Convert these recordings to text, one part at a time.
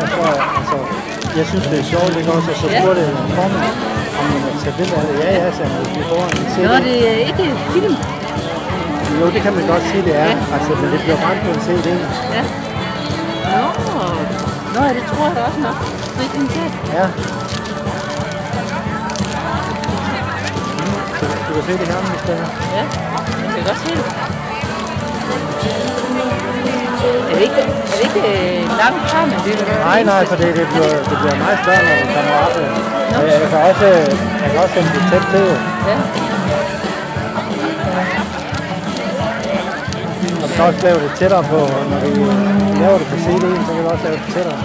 altså, jeg synes, det er sjovt, ikke også? Og så spurgte jeg formand, om man vil tage billeder af det. Ja, sagde han, vi får en CD. Nå, det er ikke film. Jo, det kan man godt sige, det er. Altså, men det bliver brændt på en CD. Ja. Nå, det tror jeg da også nok. Ja. Du kan se det her, hvis det er. Ja, jeg kan godt se det. Er det ikke langt frem, men det er Nej, for det bliver meget større, når det kommer op. Jeg kan også sende det tæt til. Ja. Og vi kan også lave det tættere på, når vi laver det på CD'en, så kan vi også lave det tættere.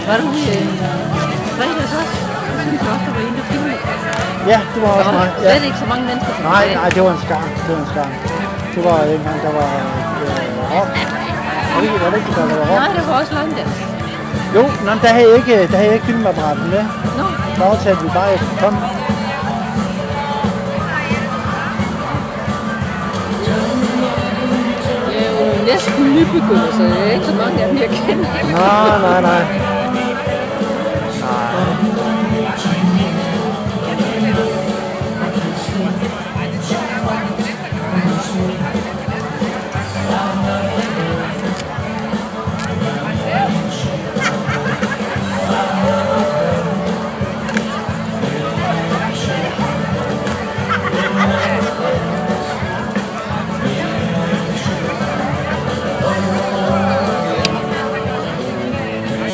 Var du fredags også? Jeg synes også, der var en, der filmede. Ja, det var også mig. Ja. Slet ikke så mange mennesker som Nej, det var en skar. Det var en gang, der var rock. Var det ikke, der var rock? Nej, det var også London. Jo, der havde jeg ikke filmapparatet med. Nå. Der aftalte vi bare, at jeg skulle komme. Jeg er jo næsten nybegyndt, så jeg er ikke så mange af dem, jeg kender. Nej.